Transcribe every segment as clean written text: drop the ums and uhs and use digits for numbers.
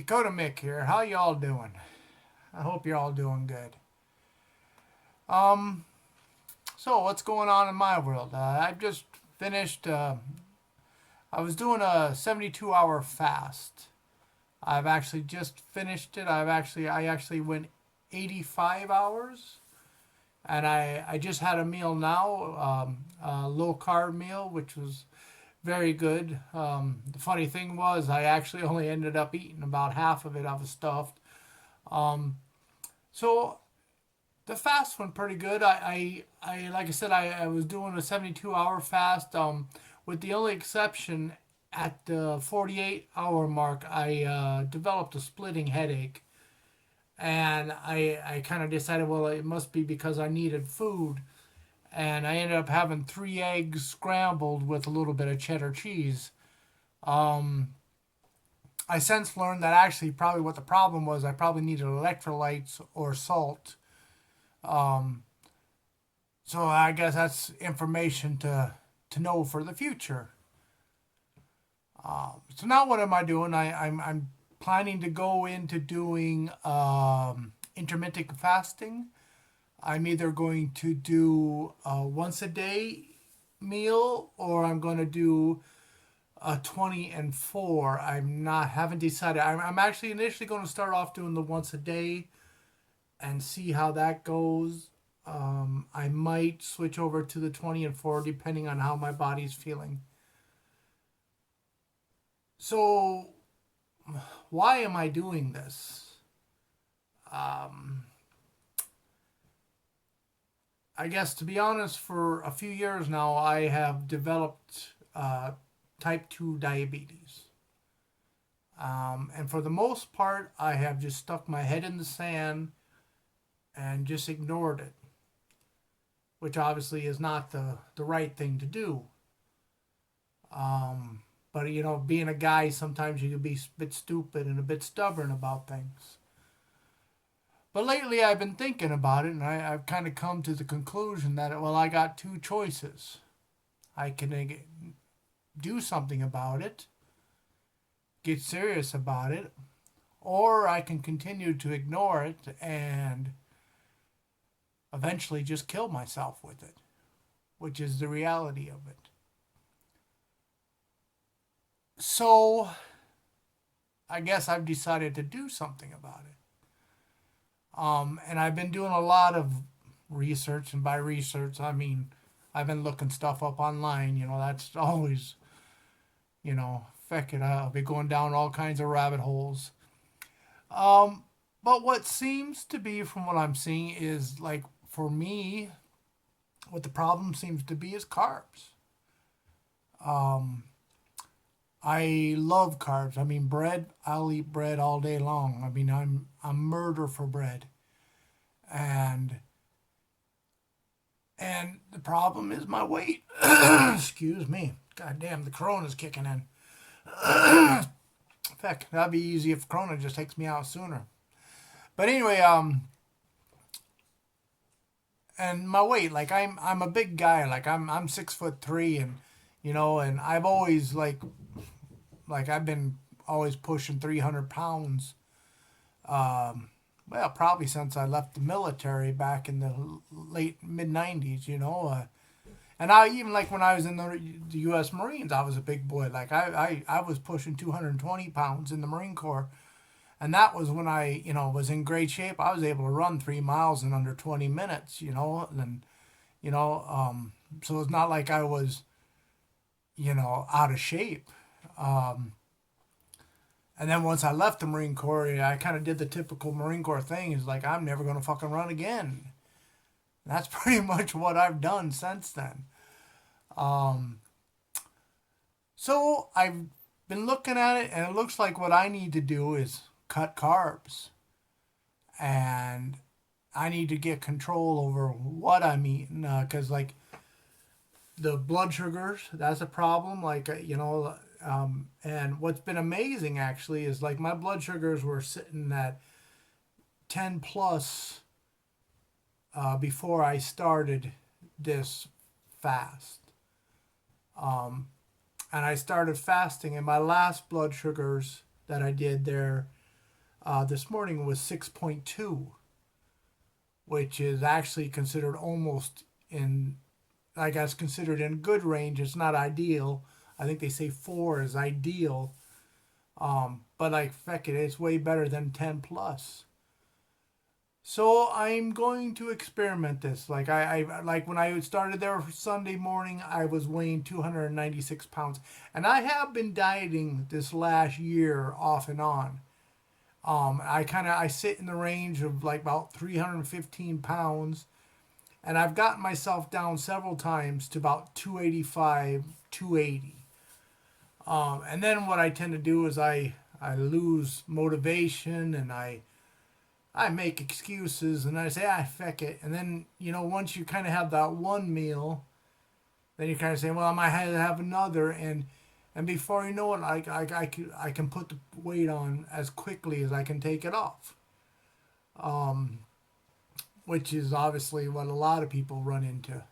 Dakota Mick here. How y'all doing? I hope you're all doing good. Um, so what's going on in my world? I've just finished. I was doing a 72-hour fast. I've actually just finished it. I actually went 85 hours, and I just had a meal now, a low carb meal, which was very good. The funny thing was, I actually only ended up eating about half of it. I was stuffed. Um, so the fast went pretty good. I like I said, I was doing a 72-hour fast. With the only exception at the 48-hour mark, I developed a splitting headache, and I kind of decided, well, it must be because I needed food, and I ended up having 3 eggs scrambled with a little bit of cheddar cheese. Um, I since learned that actually probably what the problem was, I probably needed electrolytes or salt. Um, so I guess that's information to know for the future. So now what am I doing? I'm planning to go into doing intermittent fasting. I'm either going to do a once a day meal or I'm going to do a 20 and 4. I'm not haven't decided. I'm actually initially going to start off doing the once a day and see how that goes. I might switch over to the 20 and 4 depending on how my body's feeling. So, why am I doing this? Um, I guess to be honest, for a few years now, I have developed type 2 diabetes. And for the most part, I have just stuck my head in the sand and just ignored it, which obviously is not the right thing to do. Um, but being a guy, sometimes you can be a bit stupid and a bit stubborn about things. But lately, I've been thinking about it, and I've kind of come to the conclusion that, well, I got two choices. I can do something about it, get serious about it, or I can continue to ignore it and eventually just kill myself with it, which is the reality of it. So, I guess I've decided to do something about it. And I've been doing a lot of research, and by research, I mean I've been looking stuff up online. That's always, feck it, I'll be going down all kinds of rabbit holes. Um, but what seems to be, from what I'm seeing, is like for me, what the problem seems to be is carbs. Um, I love carbs. I mean, bread. I'll eat bread all day long. I mean, I'm murder for bread, and the problem is my weight. Excuse me. God damn, the corona's kicking in. Heck, that'd be easy if corona just takes me out sooner. But anyway, and my weight, like I'm a big guy. Like I'm 6'3", and and I've always like I've been always pushing 300 pounds. Um, well, probably since I left the military back in the late mid 90s. And I even like when I was in the U.S. Marines, I was a big boy. Like I was pushing 220 pounds in the Marine Corps, and that was when I was in great shape. I was able to run 3 miles in under 20 minutes. And you know so it's not like I was out of shape. Um, and then once I left the Marine Corps, I kind of did the typical Marine Corps thing. Is like I'm never gonna fucking run again. And that's pretty much what I've done since then. Um, So I've been looking at it, and it looks like what I need to do is cut carbs, and I need to get control over what I'm eating, because like the blood sugars, that's a problem. And what's been amazing actually is like my blood sugars were sitting at 10 plus before I started this fast. And I started fasting, and my last blood sugars that I did there, This morning was 6.2, which is actually considered almost in, I guess, considered in good range. It's not ideal. I think they say 4 is ideal. But like, feck it, it's way better than 10 plus. So I'm going to experiment this. Like like when I started there Sunday morning, I was weighing 296 pounds, and I have been dieting this last year off and on. I sit in the range of like about 315 pounds, and I've gotten myself down several times to about 285, 280. And then what I tend to do is I lose motivation, and I make excuses, and I say, feck it. And then, once you kind of have that one meal, then you kind of say, well, I might have another. And before you know it, I can put the weight on as quickly as I can take it off. Which is obviously what a lot of people run into.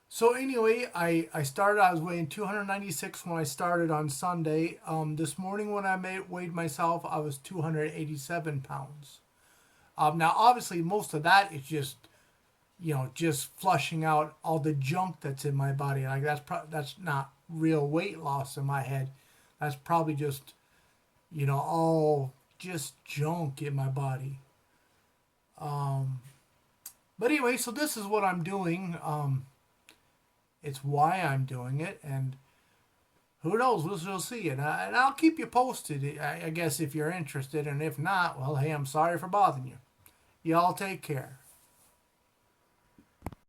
So anyway, I was weighing 296 when I started on Sunday. This morning when weighed myself, I was 287 pounds. Now, obviously, most of that is just flushing out all the junk that's in my body. Like that's not real weight loss in my head. That's probably just, all just junk in my body. But anyway, so this is what I'm doing. It's why I'm doing it, and who knows? We'll see. And I'll keep you posted, I guess, if you're interested. And if not, well, hey, I'm sorry for bothering you. Y'all take care.